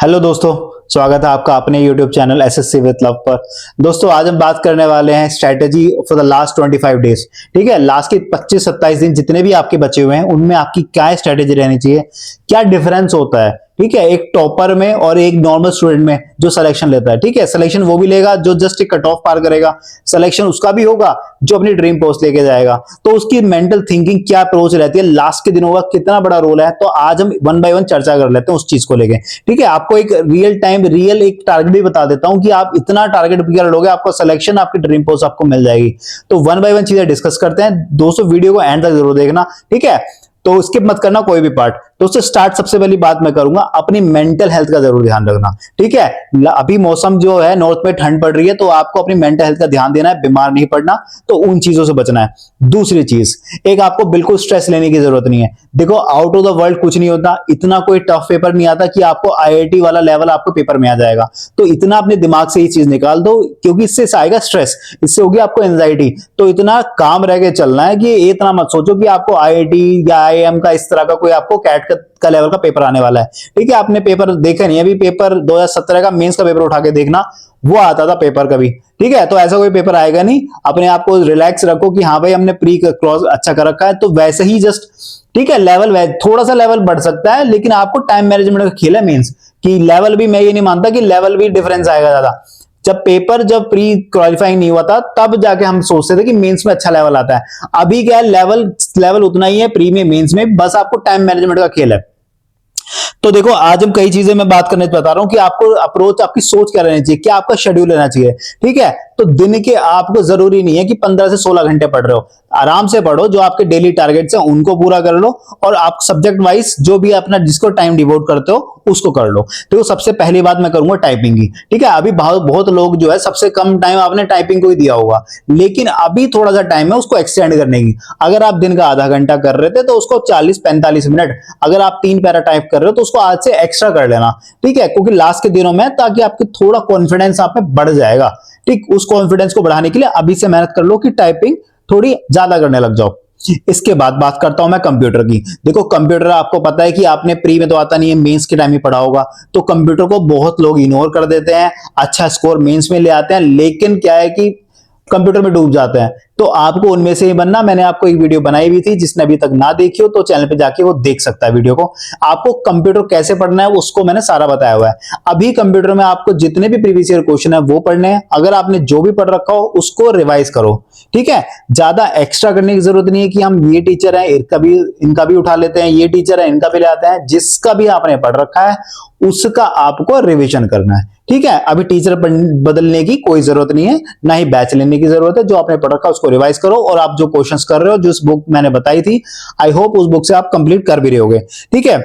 Hello दोस्तों, स्वागत है आपका अपने YouTube channel SSC with love पर। दोस्तों आज हम बात करने वाले हैं strategy for the last 25 days. ठीक है, लास्ट के 25-27 दिन जितने भी आपके बचे हुए हैं उनमें आपकी क्या स्ट्रैटेजी रहनी चाहिए, क्या डिफरेंस होता है। ठीक है, एक टॉपर में और एक नॉर्मल स्टूडेंट में जो सिलेक्शन लेता है। ठीक है, सिलेक्शन वो भी लेगा जो जस्ट एक कट ऑफ पार करेगा, सिलेक्शन उसका भी होगा जो अपनी ड्रीम पोस्ट लेके जाएगा। तो उसकी मेंटल थिंकिंग क्या अप्रोच रहती है, लास्ट के दिनों का कितना बड़ा रोल है, तो आज हम वन बाय वन चर्चा कर लेते हैं उस चीज को लेके। ठीक है, आपको एक रियल एक टारगेट भी बता देता हूं कि आप इतना टारगेट कर लोगे आपको सिलेक्शन, आपकी ड्रीम पोस्ट आपको मिल जाएगी। तो वन बाय वन चीजें डिस्कस करते हैं दोस्तों, वीडियो को एंड तक जरूर देखना। ठीक है, तो स्किप मत करना कोई भी पार्ट। दोस्तों स्टार्ट सबसे पहली बात मैं करूंगा, अपनी मेंटल हेल्थ का जरूर ध्यान रखना। ठीक है, अभी मौसम जो है नॉर्थ में ठंड पड़ रही है, तो आपको अपनी मेंटल हेल्थ का ध्यान देना है, बीमार नहीं पड़ना, तो उन चीजों से बचना है। दूसरी चीज, एक आपको बिल्कुल स्ट्रेस लेने की जरूरत नहीं है। देखो आउट ऑफ द वर्ल्ड कुछ नहीं होता, इतना कोई टफ पेपर नहीं आता कि आपको आईआईटी वाला लेवल आपको पेपर में आ जाएगा। तो इतना अपने दिमाग से ये चीज निकाल दो, क्योंकि इससे आएगा स्ट्रेस, इससे होगी आपको एंजाइटी। तो इतना काम रह के चलना है कि इतना मत सोचो कि आपको आईआईटी या आईआईएम का इस तरह का कोई आपको कैट का लेवल का पेपर आने वाला है। ठीक है, आपने पेपर देखा नहीं, अभी पेपर 2017 का मेंस का पेपर उठा के देखना, वो आता था पेपर कभी। ठीक है, तो ऐसा कोई पेपर आएगा नहीं। अपने आप को रिलैक्स रखो कि हाँ भाई हमने प्री क्रॉस अच्छा कर रखा है, तो वैसे ही जस्ट ठीक है लेवल थोड़ा सा लेवल बढ़ सकता है, लेकिन आपको टाइम मैनेजमेंट का खेल है मेंस की। लेवल भी मैं ये नहीं मानता कि लेवल भी डिफरेंस आएगा ज्यादा। जब प्री क्वालिफाइंग नहीं हुआ था तब जाके हम सोचते थे कि मेंस में अच्छा लेवल आता है। अभी क्या है, लेवल उतना ही है प्री में मेंस में, बस आपको टाइम मैनेजमेंट का खेल है। तो देखो आज हम कई चीजें मैं बात करने बता रहा हूं कि आपको अप्रोच, आपकी सोच क्या रहनी चाहिए, क्या आपका शेड्यूल रहना चाहिए। ठीक है, तो दिन के आपको जरूरी नहीं है कि 15 से 16 घंटे पढ़ रहे हो, आराम से पढ़ो, जो आपके डेली टारगेट्स हैं उनको पूरा कर लो, और आप सब्जेक्ट वाइज जो भी अपना जिसको टाइम डिवोट करते हो उसको कर लो। तो सबसे पहली बात मैं करूंगा टाइपिंग की। ठीक है, अभी बहुत लोग जो है सबसे कम टाइम आपने टाइपिंग को ही दिया होगा, लेकिन अभी थोड़ा सा टाइम है उसको एक्सटेंड करने की। अगर आप दिन का आधा घंटा कर रहे थे तो उसको 40-45 मिनट, अगर आप 3 पैरा टाइप कर रहे हो तो उसको आज से एक्स्ट्रा कर लेना। ठीक है, क्योंकि लास्ट के दिनों में, ताकि आपकी थोड़ा कॉन्फिडेंस आप में बढ़ जाएगा। ठीक, उस कॉन्फिडेंस को बढ़ाने के लिए अभी से मेहनत कर लो कि टाइपिंग थोड़ी ज्यादा करने लग जाओ। इसके बाद बात करता हूं मैं कंप्यूटर की। देखो कंप्यूटर आपको पता है कि आपने प्री में तो आता नहीं है, मेंस के टाइम ही पढ़ा होगा, तो कंप्यूटर को बहुत लोग इग्नोर कर देते हैं, अच्छा स्कोर मेंस में ले आते हैं, लेकिन क्या है कि कंप्यूटर में डूब जाते हैं। तो आपको उनमें से ही बनना। मैंने आपको एक वीडियो बनाई हुई थी, जिसने अभी तक ना देखी हो तो चैनल पे जाके वो देख सकता है वीडियो को। आपको कंप्यूटर कैसे पढ़ना है उसको मैंने सारा बताया हुआ है। अभी कंप्यूटर में आपको जितने भी प्रीवियस ईयर क्वेश्चन है वो पढ़ने हैं, अगर आपने जो भी पढ़ रखा हो उसको रिवाइज करो। ठीक है, ज्यादा एक्स्ट्रा करने की जरूरत नहीं है कि हम ये टीचर है इनका भी उठा लेते हैं, ये टीचर है इनका भी ले आते हैं। जिसका भी आपने पढ़ रखा है उसका आपको रिविजन करना है। ठीक है, अभी टीचर बदलने की कोई जरूरत नहीं है, ना ही बैच लेने की जरूरत है। जो आपने पढ़ रखा है उसको रिवाइज करो, और आप जो क्वेश्चंस कर रहे हो, जो बुक मैंने बताई थी, आई होप उस बुक से आप कंप्लीट कर भी रहे होगे। ठीक है,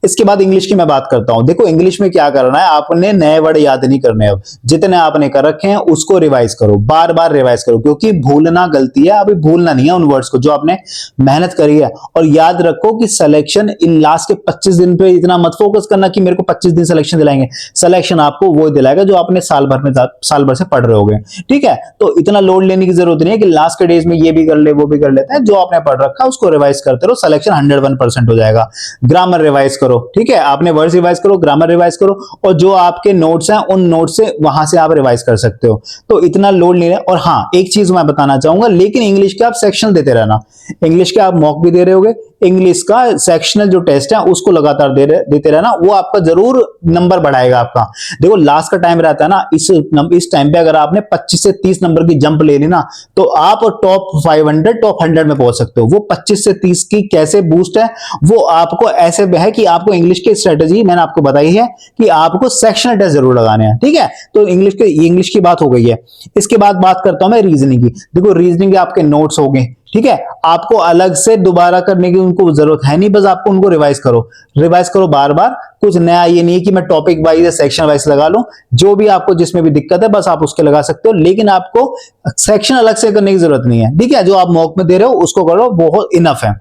इसके बाद इंग्लिश की मैं बात करता हूं। देखो इंग्लिश में क्या करना है, आपने नए वर्ड याद नहीं करने हैं, जितने आपने कर रखे हैं उसको रिवाइज करो, बार बार रिवाइज करो, क्योंकि भूलना गलती है। अभी भूलना नहीं है उन वर्ड्स को जो आपने मेहनत करी है। और याद रखो कि सिलेक्शन इन लास्ट के 25 दिन पे इतना मत फोकस करना कि मेरे को 25 दिन सिलेक्शन दिलाएंगे। सिलेक्शन आपको वो दिलाएगा जो आपने साल भर से पढ़ रहे होगे। ठीक है, तो इतना लोड लेने की जरूरत नहीं है कि लास्ट के डेज में ये भी कर ले वो भी कर लेते हैं। जो आपने पढ़ रखा है उसको रिवाइज करते रहो, सिलेक्शन 101% हो जाएगा। ग्रामर रिवाइज करो। ठीक है, आपने वर्ड्स रिवाइज करो, ग्रामर रिवाइज करो, और जो आपके नोट्स हैं उन नोट्स से वहां से आप रिवाइज कर सकते हो। तो इतना लोड नहीं है। और हाँ, एक चीज मैं बताना चाहूंगा, लेकिन इंग्लिश के आप सेक्शन देते रहना। इंग्लिश के आप मॉक भी दे रहे होगे, इंग्लिश का सेक्शनल जो टेस्ट है उसको लगातार देते रहना, वो आपका जरूर नंबर बढ़ाएगा आपका। देखो लास्ट का टाइम रहता है ना, इस टाइम पे अगर आपने 25 से 30 नंबर की जंप ले ली ना, तो आप टॉप 500 टॉप 100 में पहुंच सकते हो। वो 25 से 30 की कैसे बूस्ट है, वो आपको ऐसे है कि आपको इंग्लिश की स्ट्रेटेजी मैंने आपको बताई है कि आपको सेक्शनल टेस्ट जरूर लगाने हैं। ठीक है, तो इंग्लिश की बात हो गई है। इसके बाद बात करता हूं मैं रीजनिंग की। देखो रीजनिंग के आपके नोट्स हो गए, ठीक है, आपको अलग से दोबारा करने की उनको जरूरत है नहीं, बस आपको उनको रिवाइज करो बार बार। कुछ नया ये नहीं है कि मैं टॉपिक वाइज या सेक्शन वाइज लगा लूं, जो भी आपको जिसमें भी दिक्कत है बस आप उसके लगा सकते हो, लेकिन आपको सेक्शन अलग से करने की जरूरत नहीं है। ठीक है, जो आप मॉक में दे रहे हो उसको करो, बहुत इनफ है।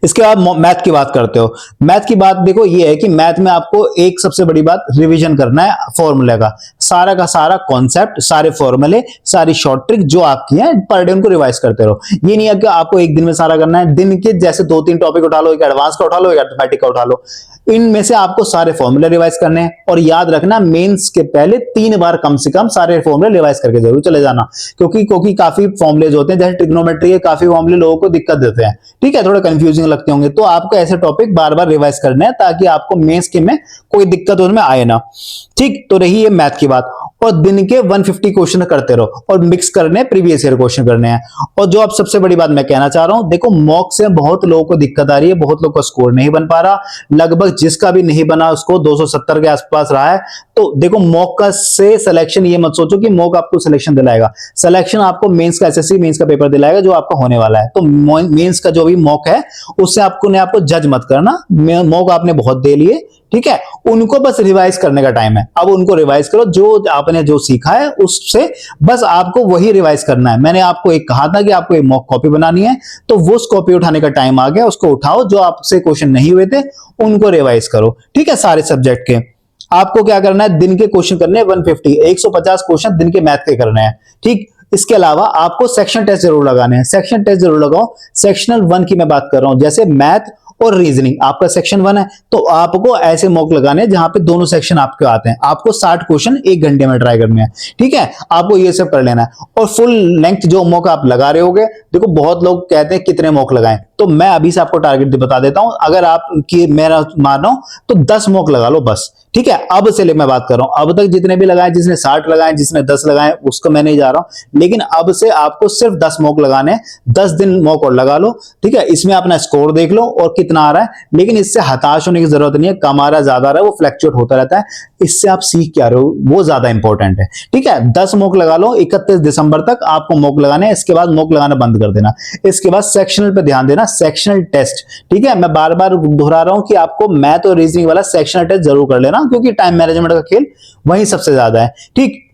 इसके बाद मैथ की बात करते हो। मैथ की बात देखो ये है कि मैथ में आपको एक सबसे बड़ी बात रिवीजन करना है फॉर्मूले का सारा कॉन्सेप्ट, सारे फॉर्मूले, सारी शॉर्ट ट्रिक जो आपकी है पर डे उनको रिवाइज करते रहो। ये नहीं है कि आपको एक दिन में सारा करना है, दिन के जैसे 2-3 टॉपिक उठा लो, एक एडवांस का उठा लो, एक अर्थमेटिक का उठा लो, इनमें से आपको सारे फॉर्मूले रिवाइज करने हैं। और याद रखना मेंस के पहले 3 बार कम से कम सारे फॉर्मूले रिवाइज करके जरूर चले जाना, क्योंकि काफी फॉर्मूले होते हैं, जैसे ट्रिग्नोमेट्री है, काफी फॉर्मूले लोगों को दिक्कत देते हैं, ठीक है, थोड़ा कंफ्यूजिंग लगते होंगे, तो आपको ऐसे टॉपिक बार बार रिवाइज करने हैं ताकि आपको मेंस के में कोई दिक्कत उनमें आए ना। ठीक, तो रही है मैथ की बात। और दिन के 150 क्वेश्चन करते रहो और मिक्स करने, प्रीवियस ईयर क्वेश्चन करने हैं। और जो अब सबसे बड़ी बात मैं कहना चाह रहा हूं, देखो मॉक से बहुत लोगों को दिक्कत आ रही है, बहुत लोगों का स्कोर नहीं बन पा रहा, लगभग जिसका भी नहीं बना उसको 270 के आसपास रहा है। तो देखो मॉक का से सिलेक्शन, ये मत सोचो कि मॉक आपको सिलेक्शन दिलाएगा, सिलेक्शन आपको मेंस का, एसएससी मेंस का पेपर दिलाएगा जो आपका होने वाला है। तो मेंस का जो भी मॉक है उससे आपको जज मत करना, मॉक आपने बहुत दे लिए, ठीक है, उनको बस रिवाइज करने का टाइम है। अब उनको रिवाइज करो, जो आपने जो सीखा है उससे बस आपको वही रिवाइज करना है। मैंने आपको एक कहा था कि आपको एक मॉक कॉपी बनानी है, तो वो उस कॉपी उठाने का टाइम आ गया, उसको उठाओ, जो आपसे क्वेश्चन नहीं हुए थे उनको रिवाइज करो, ठीक है, सारे सब्जेक्ट के। आपको क्या करना है, दिन के क्वेश्चन करने हैं 150 क्वेश्चन दिन के मैथ के करने हैं, ठीक। इसके अलावा आपको सेक्शन टेस्ट जरूर लगाने हैं, सेक्शन टेस्ट जरूर लगाओ। सेक्शनल 1 की मैं बात कर रहा हूं, जैसे मैथ और रीजनिंग आपका सेक्शन 1 है, तो आपको ऐसे मॉक लगाने हैं जहां पे दोनों सेक्शन आपके आते हैं। आपको 60 क्वेश्चन 1 घंटे में ट्राई करने हैं, ठीक है, आपको ये सब कर लेना है। और फुल लेंथ जो मॉक आप लगा रहे होगे, देखो बहुत लोग कहते हैं कितने मॉक लगाएं, तो मैं अभी से आपको टारगेट बता देता हूं। अगर आप की मेरा मान रहा हूं तो 10 मॉक लगा लो बस, ठीक है। अब से मैं बात कर रहा हूं, अब तक जितने भी लगाए, जिसने 60 लगाए, जिसने 10 लगाए, उसको मैं नहीं जा रहा हूं, लेकिन अब से आपको सिर्फ 10 मॉक लगाने हैं। 10 दिन मॉक और लगा लो, ठीक है। इसमें अपना स्कोर देख लो और कितना आ रहा है, लेकिन इससे हताश होने की जरूरत नहीं है, कम आ रहा है, ज्यादा आ रहा है, वो फ्लक्चुएट होता रहता है। इससे आप सीख क्या रहे हो वो ज्यादा इंपॉर्टेंट है, ठीक है। 10 मॉक लगा लो, 31 दिसंबर तक आपको मॉक लगाने हैं, इसके बाद मॉक लगाना बंद कर देना। इसके बाद सेक्शनल पे ध्यान देना, सेक्शनल टेस्ट, ठीक है। मैं बार बार दोहरा रहा हूं कि आपको मैथ और रीजनिंग वाला सेक्शनल टेस्ट जरूर कर लेना, क्योंकि टाइम मैनेजमेंट का खेल वहीं सबसे ज्यादा है, ठीक।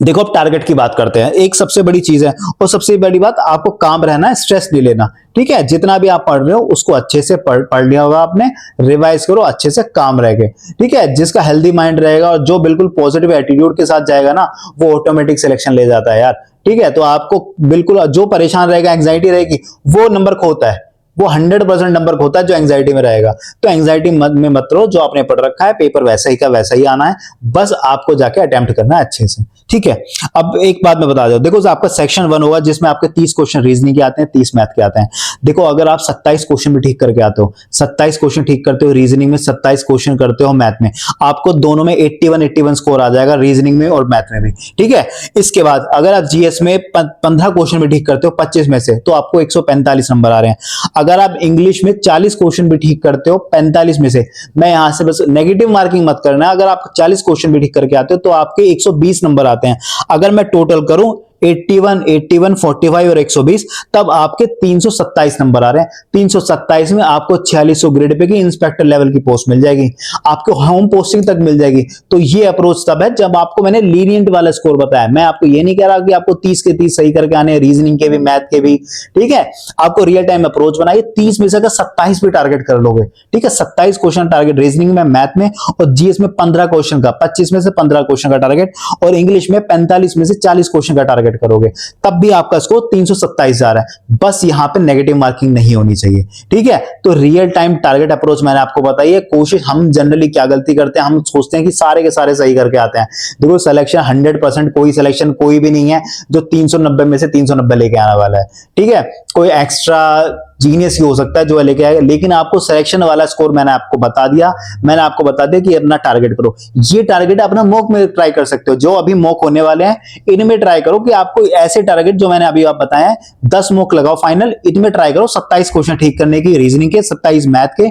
देखो अब टारगेट की बात करते हैं, एक सबसे बड़ी चीज है, और सबसे बड़ी बात आपको काम रहना है, स्ट्रेस नहीं लेना, ठीक है। जितना भी आप पढ़ रहे हो उसको अच्छे से पढ़ लिया होगा आपने, रिवाइज करो अच्छे से, काम रहेगा, ठीक है। जिसका हेल्दी माइंड रहेगा और जो बिल्कुल पॉजिटिव एटीट्यूड के साथ जाएगा ना, वो ऑटोमेटिक सिलेक्शन ले जाता है यार, ठीक है। तो आपको बिल्कुल, जो परेशान रहेगा, एंग्जाइटी रहेगी, वो नंबर खोता है, वो 100% नंबर खोता है जो एंग्जाइटी में रहेगा। तो एंग्जाइटी में मत रहो, जो आपने पढ़ रखा है पेपर वैसा ही का वैसा ही आना है, बस आपको जाके अटेम्प्ट करना है अच्छे से, ठीक है। अब एक बात मैं बता दूं, देखो आपका सेक्शन 1 होगा जिसमें आपके 30 क्वेश्चन रीजनिंग के आते हैं, 30 मैथ के आते हैं। देखो अगर आप 27 क्वेश्चन भी ठीक करके आते हो, 27 क्वेश्चन ठीक करते हो रीजनिंग में, 27 क्वेश्चन करते हो मैथ में, आपको दोनों में 81 स्कोर आ जाएगा, रीजनिंग में और मैथ में भी, ठीक है। इसके बाद अगर आप जीएस में 15 क्वेश्चन भी ठीक करते हो 25 में से, तो आपको 145 नंबर आ रहे हैं। अगर आप इंग्लिश में 40 क्वेश्चन भी ठीक करते हो 45 में से, मैं यहां से बस नेगेटिव मार्किंग मत करना, अगर आप 40 क्वेश्चन भी ठीक करके आते हो तो आपके 120 नंबर आते हैं। अगर मैं टोटल करूं 81, 45 और 120, तब आपके 327 नंबर आ रहे हैं। 327 में आपको 4600 ग्रेड पे की इंस्पेक्टर लेवल की पोस्ट मिल जाएगी, आपको होम पोस्टिंग तक मिल जाएगी। तो ये अप्रोच तब है जब आपको मैंने लीनियंट वाला स्कोर बताया। मैं आपको ये नहीं कह रहा कि आपको 30 के 30 सही करके आने, रीजनिंग के भी मैथ के भी, ठीक है। आपको रियल टाइम अप्रोच बनाइए, 30 में से अगर 27 भी टारगेट कर लोगे, ठीक है, 27 क्वेश्चन टारगेट रीजनिंग में, मैथ में, और जीएस में 15 क्वेश्चन का, 25 में से 15 क्वेश्चन का टारगेट, और इंग्लिश में 45 में से 40 क्वेश्चन का टारगेट करोगे, तब भी आपका स्कोर 327 आ रहा है। बस यहां पे नेगेटिव मार्किंग नहीं होनी चाहिए, ठीक है। तो रियल टाइम टारगेट अप्रोच मैंने आपको बताई है। कोशिश, हम जनरली क्या गलती करते हैं, हम सोचते हैं कि सारे के सारे सही करके आते हैं। देखो सिलेक्शन 100%, कोई सिलेक्शन कोई भी नहीं है जो 390 में से 390 लेके आने वाला है, ठीक है। कोई एक्स्ट्रा जीनियस ही हो सकता है जो लेके आएगा, लेकिन आपको सिलेक्शन वाला स्कोर मैंने आपको बता दिया। मैंने आपको बता दिया कि अपना टारगेट करो। ये टारगेट अपना मॉक में ट्राई कर सकते हो, जो अभी मॉक होने वाले हैं इनमें ट्राई करो कि आपको ऐसे टारगेट जो मैंने अभी आप बताए हैं, 10 मॉक लगाओ फाइनल, इनमें ट्राई करो 27 क्वेश्चन ठीक करने की रीजनिंग के, 27 मैथ के,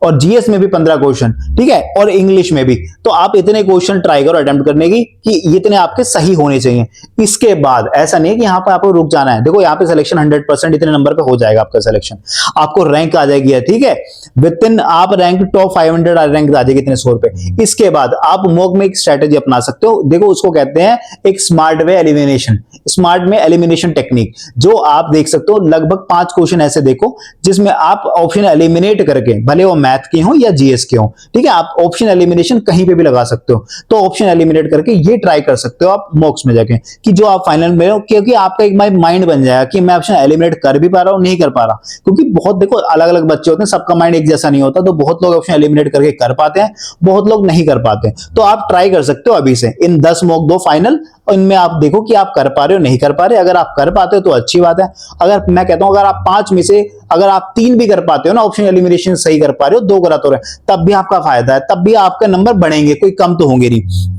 और जीएस में भी 15 क्वेश्चन, ठीक है, और इंग्लिश में भी। तो आप इतने क्वेश्चन ट्राई करो अटेम्प्ट करने की कि इतने आपके सही होने चाहिए। इसके बाद ऐसा नहीं है कि यहाँ पे आपको रुक जाना है। देखो यहाँ पे सिलेक्शन 100% इतने नंबर पे हो जाएगा आपका सिलेक्शन, आपको रैंक आ जाएगी, ठीक है, विद इन आप रैंक टॉप 500 रैंक आ जाएगी इतने स्कोर पे। इसके बाद आप मॉक में एक स्ट्रेटेजी अपना सकते हो। देखो उसको कहते हैं एक स्मार्ट वे एलिमिनेशन, स्मार्ट में एलिमिनेशन टेक्निक, जो आप देख सकते हो। लगभग 5 क्वेश्चन ऐसे देखो जिसमें आप ऑप्शन एलिमिनेट करके, भले वो मैथ के हो या जीएस के हो, ठीक है, आप ऑप्शन एलिमिनेशन कहीं पे भी लगा सकते हो। तो ऑप्शन एलिमिनेट करके ये ट्राई कर सकते हो आप मॉक्स में जाके कि जो आप फाइनल में हो, क्योंकि आपका एक माइंड बन जाएगा कि मैं ऑप्शन एलिमिनेट कर भी पा रहा हूं, नहीं कर पा रहा। क्योंकि बहुत देखो अलग अलग बच्चे होते हैं, सबका माइंड एक जैसा नहीं होता। तो बहुत लोग ऑप्शन एलिमिनेट करके कर पाते हैं, बहुत लोग नहीं कर पाते। तो आप ट्राई कर सकते हो अभी से इन 10 मॉक दो फाइनल, इनमें आप देखो कि आप कर पा रहे हो नहीं कर पा रहे। अगर आप कर पाते हो तो अच्छी बात है। अगर मैं कहता हूं अगर आप 5 में से अगर आप 3 भी कर पाते हो ना, ऑप्शन एलिमिनेशन सही कर पा रहे हो, 2 गलत हो रहे हैं, तब भी आपका फायदा है, तब भी आपके नंबर बढ़ेंगे, कोई कम तो होंगे नहीं,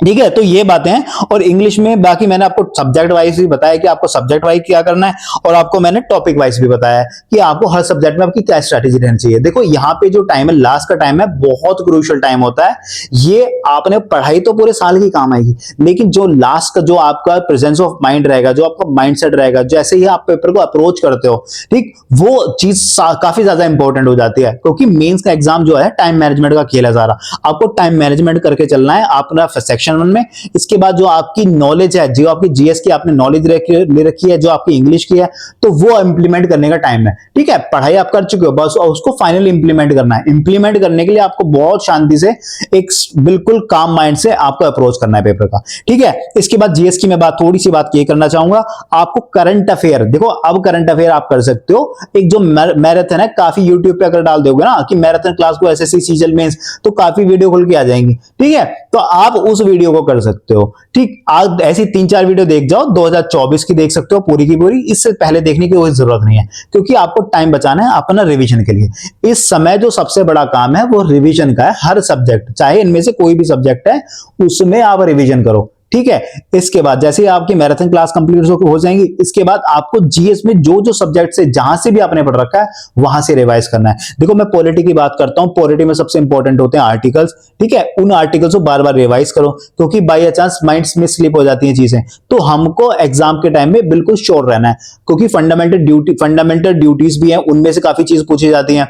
ठीक है। तो ये बातें हैं। और इंग्लिश में बाकी मैंने आपको सब्जेक्ट वाइज भी बताया कि आपको सब्जेक्ट वाइज क्या करना है, और आपको मैंने टॉपिक वाइज भी बताया कि आपको हर सब्जेक्ट में आपकी क्या स्ट्रैटेजी रहनी चाहिए। देखो यहाँ पे जो टाइम है, लास्ट का टाइम है, बहुत क्रूशियल टाइम होता है। ये आपने पढ़ाई तो पूरे साल की काम आएगी, लेकिन जो लास्ट का जो आपका प्रेजेंस ऑफ माइंड रहेगा, जो आपका माइंडसेट रहेगा, जैसे ही आप पेपर को अप्रोच करते हो, ठीक, वो चीज काफी ज्यादा इंपॉर्टेंट हो जाती है। क्योंकि मेंस का एग्जाम जो है टाइम मैनेजमेंट का खेल है सारा, आपको टाइम मैनेजमेंट करके चलना है अपना सेक्शन में। इसके बाद जो आपकी नॉलेज है, जो आपकी जीएस की आपने नॉलेज ले रखी है, जो आपकी इंग्लिश की है, तो वो इंप्लीमेंट करने का टाइम है, ठीक है। पढ़ाई आप कर चुके हो, बस उसको फाइनली इंप्लीमेंट करना है। इंप्लीमेंट करने के लिए आपको बहुत शांति से, एक बिल्कुल काम माइंड से आपको अप्रोच करना है पेपर का, ठीक है। इसके बाद जीएस की मैं बात थोड़ी सी बात ये करना चाहूंगा, आपको करंट अफेयर, देखो अब करंट अफेयर आप कर सकते हो। एक जो मैराथन है, काफी यूट्यूब पे अगर डाल दोगे ना कि मैराथन क्लास को एसएससी सीजल मेंस, तो काफी वीडियो खुल के आ जाएंगी, ठीक है। तो आप उस वीडियो को कर सकते हो, ठीक। आज ऐसी 3-4 वीडियो देख जाओ, 2024 की देख सकते हो पूरी की पूरी, इससे पहले देखने की कोई जरूरत नहीं है, क्योंकि आपको टाइम बचाना है अपना रिवीजन के लिए। इस समय जो सबसे बड़ा काम है वो रिवीजन का है। हर सब्जेक्ट, चाहे इनमें से कोई भी सब्जेक्ट है, उसमें आप रिवीजन करो, ठीक है। इसके बाद जैसे ही आपकी मैराथन क्लास कंप्लीट हो जाएंगी, इसके बाद आपको जीएस में जो जो सब्जेक्ट से जहां से भी आपने पढ़ रखा है वहां से रिवाइज करना है। देखो मैं पॉलिटी की बात करता हूं, पॉलिटी में सबसे इंपॉर्टेंट होते हैं आर्टिकल्स, ठीक है। उन आर्टिकल्स को बार बार रिवाइज करो, क्योंकि बाय चांस माइंड में स्लिप हो जाती हैं चीजें। तो हमको एग्जाम के टाइम में बिल्कुल श्योर रहना है, क्योंकि फंडामेंटल ड्यूटीज भी हैं, उनमें से काफी चीज पूछी जाती हैं।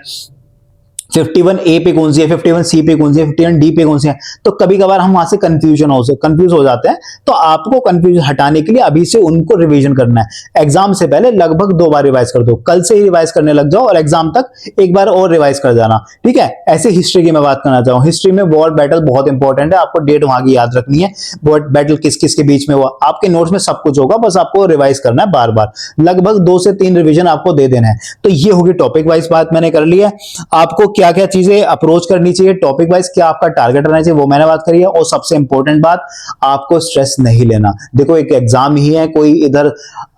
51A पे कौन सी है, 51C पे कौन सी है, 51D पे कौन सी है। तो कभी कभार हम वहां से कंफ्यूज हो जाते हैं। तो आपको कंफ्यूजन हटाने के लिए अभी से उनको रिवीजन करना है। एग्जाम से पहले लगभग 2 बार रिवाइज कर दो, कल से ही रिवाइज करने लग जाओ, और एग्जाम तक एक बार और रिवाइज कर जाना, ठीक है। ऐसे हिस्ट्री की मैं बात करना चाहूँ, हिस्ट्री में वॉर बैटल बहुत इंपॉर्टेंट है, आपको डेट वहां की याद रखनी है, वॉर बैटल किस किस के बीच में हुआ। आपके नोट्स में सब कुछ होगा, बस आपको रिवाइज करना है बार बार, लगभग 2 से 3 रिविजन आपको दे देना है। तो ये होगी टॉपिक वाइज बात मैंने कर ली है। आपको क्या क्या चीजें अप्रोच करनी चाहिए टॉपिक वाइज, क्या आपका टारगेट रहना चाहिए, वो मैंने बात करी है। और सबसे इंपॉर्टेंट बात, आपको स्ट्रेस नहीं लेना। देखो एक एग्जाम ही है, कोई इधर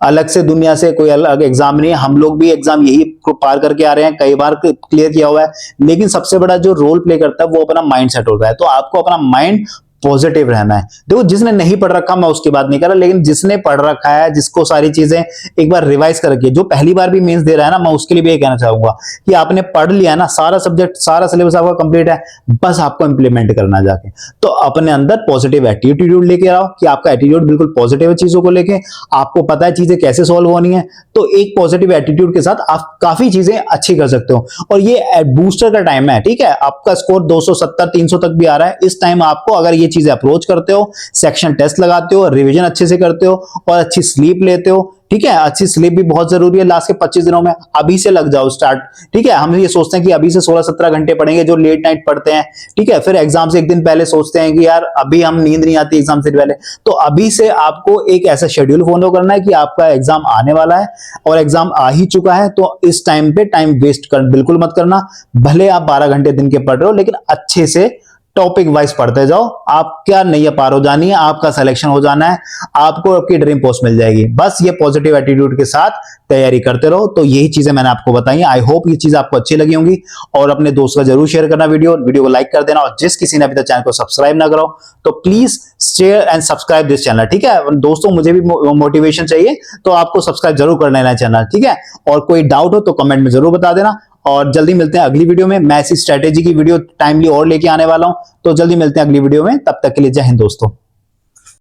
अलग से दुनिया से कोई अलग एग्जाम नहीं है। हम लोग भी एग्जाम यही पार करके आ रहे हैं, कई बार क्लियर किया हुआ है। लेकिन सबसे बड़ा जो रोल प्ले करता है वो अपना माइंड सेट होता है। तो आपको अपना माइंड पॉजिटिव रहना है। देखो जिसने नहीं पढ़ रखा मैं उसकी बात नहीं कर रहा, लेकिन जिसने पढ़ रखा है, जिसको सारी चीजें एक बार रिवाइज करके, जो पहली बार भी मेंस दे रहा है ना, मैं उसके लिए भी ये कहना चाहूंगा कि आपने पढ़ लिया ना, सारा सब्जेक्ट सारा सिलेबस आपका कंप्लीट है, बस आपको इंप्लीमेंट करना जाके। तो अपने अंदर पॉजिटिव एटीट्यूड लेके आओ कि आपका एटीट्यूड बिल्कुल पॉजिटिव है चीजों को लेके, आपको पता है चीजें कैसे सॉल्व होनी है। तो एक पॉजिटिव एटीट्यूड के साथ आप काफी चीजें अच्छी कर सकते हो। और ये बूस्टर का टाइम है, ठीक है। आपका स्कोर 270 300 तक भी आ रहा है। इस टाइम आपको अगर ये चीजें अप्रोच करते हो, सेक्शन टेस्ट लगाते हो, रिवीजन अच्छे से करते हो और अच्छी स्लीप लेते हो, ठीक है। अच्छी स्लीप भी बहुत जरूरी है लास्ट के 25 दिनों में। अभी से लग जाओ स्टार्ट, ठीक है। हम ये सोचते हैं कि अभी से 16-17 घंटे पढ़ेंगे, जो लेट नाइट पढ़ते हैं, ठीक है। फिर एग्जाम से एक दिन पहले सोचते हैं कि यार अभी हम नींद नहीं आती एग्जाम से पहले। तो अभी से आपको एक ऐसा शेड्यूल फॉलो करना है कि आपका एग्जाम आने वाला है और एग्जाम आ ही चुका है। तो इस टाइम पे टाइम वेस्ट बिल्कुल मत करना। भले आप 12 घंटे दिन के पढ़ रहे हो, लेकिन अच्छे से टॉपिक वाइज पढ़ते जाओ। आपका नैया पार हो जानी है, आपका सिलेक्शन हो जाना है, आपको आपकी ड्रीम पोस्ट मिल जाएगी। बस ये पॉजिटिव एटीट्यूड के साथ तैयारी करते रहो। तो यही चीजें मैंने आपको बताई। आई होप ये चीज आपको अच्छी लगी होंगी, और अपने दोस्तों का जरूर शेयर करना वीडियो को लाइक कर देना। और जिस किसी ने अभी तक चैनल को सब्सक्राइब ना करो तो please share and subscribe this channel, ठीक है। दोस्तों मुझे भी मोटिवेशन चाहिए, तो आपको सब्सक्राइब जरूर कर लेना चैनल, ठीक है। और कोई डाउट हो तो कमेंट में जरूर बता देना। और जल्दी मिलते हैं अगली वीडियो में। मैं ऐसी स्ट्रेटेजी की वीडियो टाइमली और लेके आने वाला हूं, तो जल्दी मिलते हैं अगली वीडियो में। तब तक के लिए जय हिंद दोस्तों।